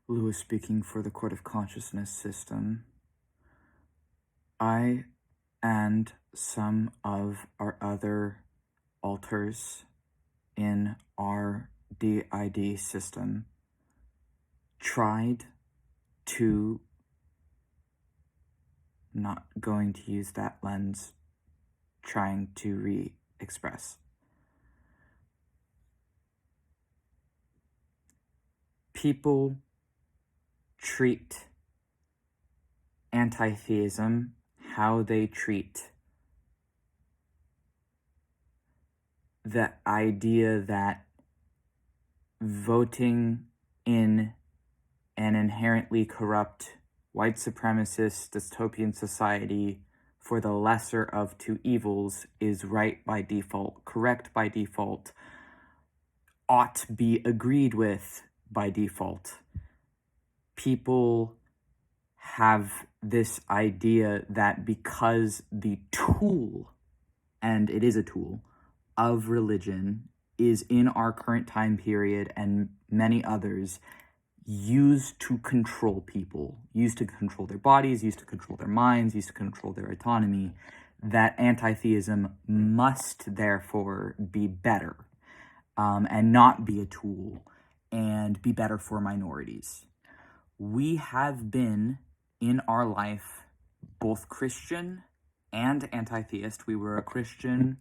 Luise speaking for the Court of Consciousness system. I and some of our other alters in our DID system tried to, not going to use that lens, trying to re-express. People treat anti-theism how they treat the idea that voting in an inherently corrupt white supremacist dystopian society for the lesser of two evils is right by default, correct by default, ought be agreed with by default. People have this idea that because the tool, and it is a tool, of religion is in our current time period and many others used to control people, used to control their bodies, used to control their minds, used to control their autonomy, that anti-theism must therefore be better and not be a tool and be better for minorities. We have been in our life both Christian and anti-theist. We were a Christian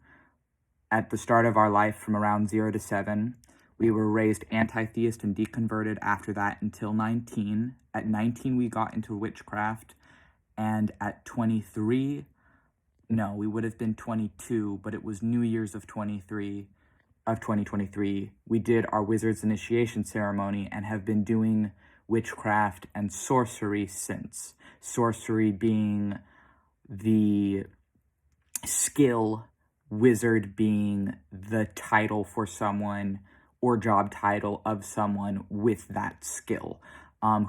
at the start of our life from around 0 to 7. We were raised anti-theist and deconverted after that until 19. At 19, we got into witchcraft. And at 23, no, we would have been 22, but it was New Year's of 2023. We did our wizard's initiation ceremony and have been doing witchcraft and sorcery since. Sorcery being the skill, wizard being the title for someone or job title of someone with that skill,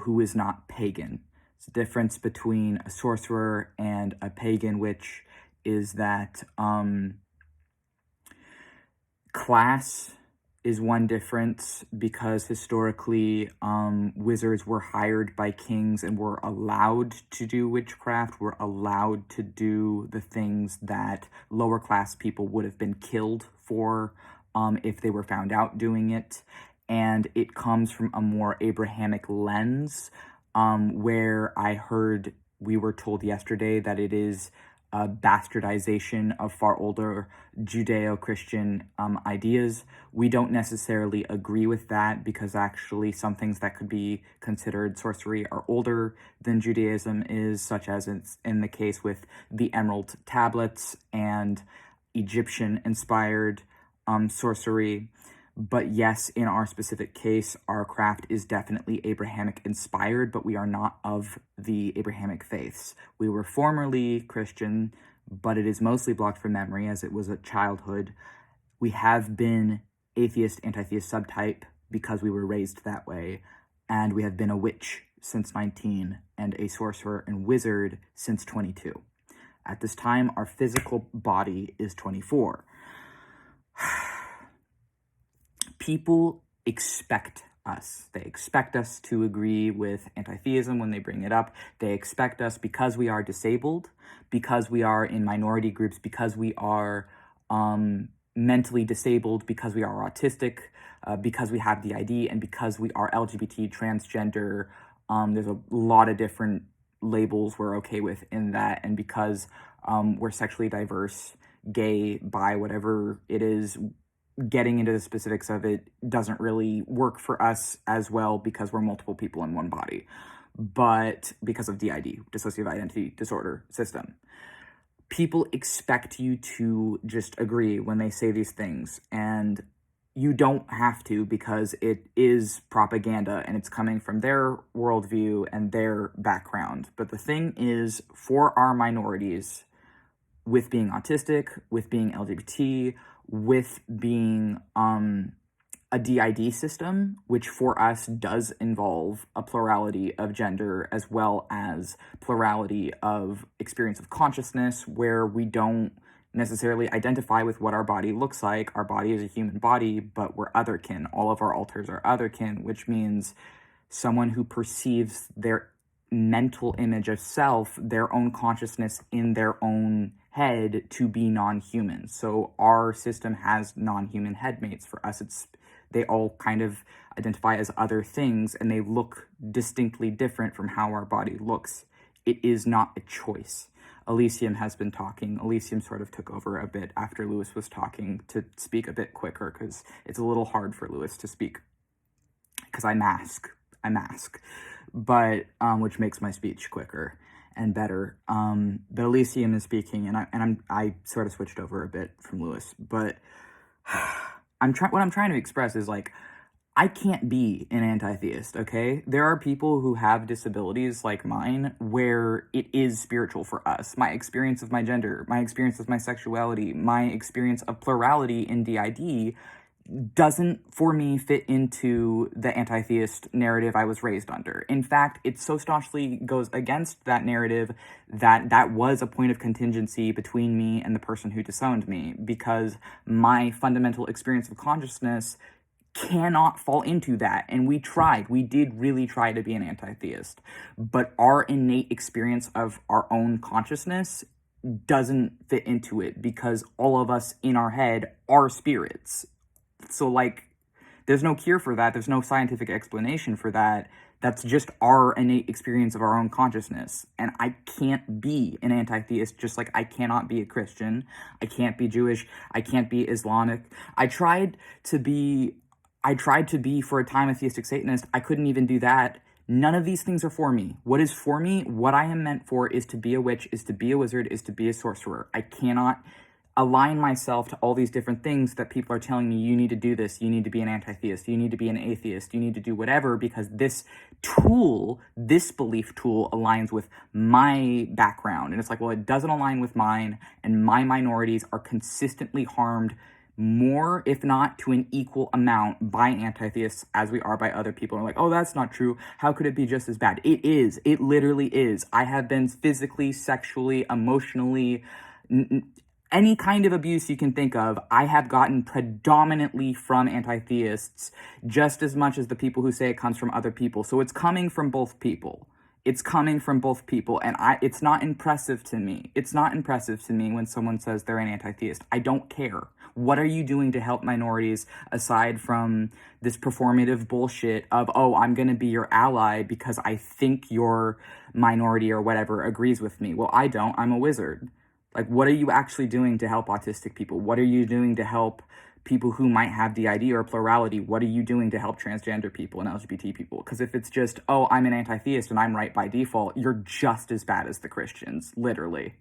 who is not pagan. It's the difference between a sorcerer and a pagan witch is that class is one difference, because historically wizards were hired by kings and were allowed to do witchcraft, were allowed to do the things that lower class people would have been killed for if they were found out doing it. And it comes from a more Abrahamic lens, where we were told yesterday that it is a bastardization of far older Judeo-Christian ideas. We don't necessarily agree with that, because actually some things that could be considered sorcery are older than Judaism is, such as in the case with the Emerald Tablets and Egyptian-inspired sorcery. But yes, in our specific case, our craft is definitely Abrahamic inspired, but we are not of the Abrahamic faiths. We were formerly Christian, but it is mostly blocked from memory as it was a childhood. We have been atheist, anti-theist subtype because we were raised that way, and we have been a witch since 19 and a sorcerer and wizard since 22. At this time, our physical body is 24. People expect us. They expect us to agree with anti-theism when they bring it up. They expect us, because we are disabled, because we are in minority groups, because we are mentally disabled, because we are autistic, because we have DID, and because we are LGBT, transgender. There's a lot of different labels we're okay with in that, and because we're sexually diverse, gay, bi, whatever it is, getting into the specifics of it doesn't really work for us as well, because we're multiple people in one body, but because of DID, dissociative identity disorder system. People expect you to just agree when they say these things, and you don't have to, because it is propaganda and it's coming from their worldview and their background. But the thing is, for our minorities, with being autistic, with being LGBT, with being a DID system, which for us does involve a plurality of gender as well as plurality of experience of consciousness, where we don't necessarily identify with what our body looks like. Our body is a human body, but we're otherkin. All of our alters are otherkin, which means someone who perceives their mental image of self, their own consciousness in their own head, to be non-human. So our system has non-human headmates. For us, they all kind of identify as other things, and they look distinctly different from how our body looks. It is not a choice. Elysium has been talking. Elysium sort of took over a bit after Luise was talking to speak a bit quicker, because it's a little hard for Luise to speak, because I mask, but which makes my speech quicker and better. But Elysium is speaking, and I sort of switched over a bit from Luise, but what I'm trying to express is, like, I can't be an anti-theist, okay? There are people who have disabilities like mine where it is spiritual for us. My experience of my gender, my experience of my sexuality, my experience of plurality in DID doesn't, for me, fit into the anti-theist narrative I was raised under. In fact, it so staunchly goes against that narrative that was a point of contingency between me and the person who disowned me, because my fundamental experience of consciousness cannot fall into that. And we did really try to be an anti-theist, but our innate experience of our own consciousness doesn't fit into it, because all of us in our head are spirits. So, like, there's no cure for that. There's no scientific explanation for that. That's just our innate experience of our own consciousness. And I can't be an anti-theist, just like I cannot be a Christian. I can't be Jewish. I can't be Islamic. I tried to be for a time a theistic Satanist. I couldn't even do that. None of these things are for me. What is for me, what I am meant for, is to be a witch, is to be a wizard, is to be a sorcerer. I cannot align myself to all these different things that people are telling me, you need to do this, you need to be an anti-theist, you need to be an atheist, you need to do whatever, because this belief tool aligns with my background. And it's like, well, it doesn't align with mine, and my minorities are consistently harmed more, if not to an equal amount, by anti-theists as we are by other people. And like, oh, that's not true. How could it be just as bad? It is. It literally is. I have been physically, sexually, emotionally, any kind of abuse you can think of, I have gotten predominantly from anti-theists, just as much as the people who say it comes from other people. So it's coming from both people. It's coming from both people, and it's not impressive to me. It's not impressive to me when someone says they're an anti-theist. I don't care. What are you doing to help minorities, aside from this performative bullshit of, oh, I'm going to be your ally because I think your minority or whatever agrees with me? Well, I don't. I'm a wizard. Like, what are you actually doing to help autistic people? What are you doing to help people who might have DID or plurality? What are you doing to help transgender people and LGBT people? Because if it's just, oh, I'm an anti-theist and I'm right by default, you're just as bad as the Christians, literally.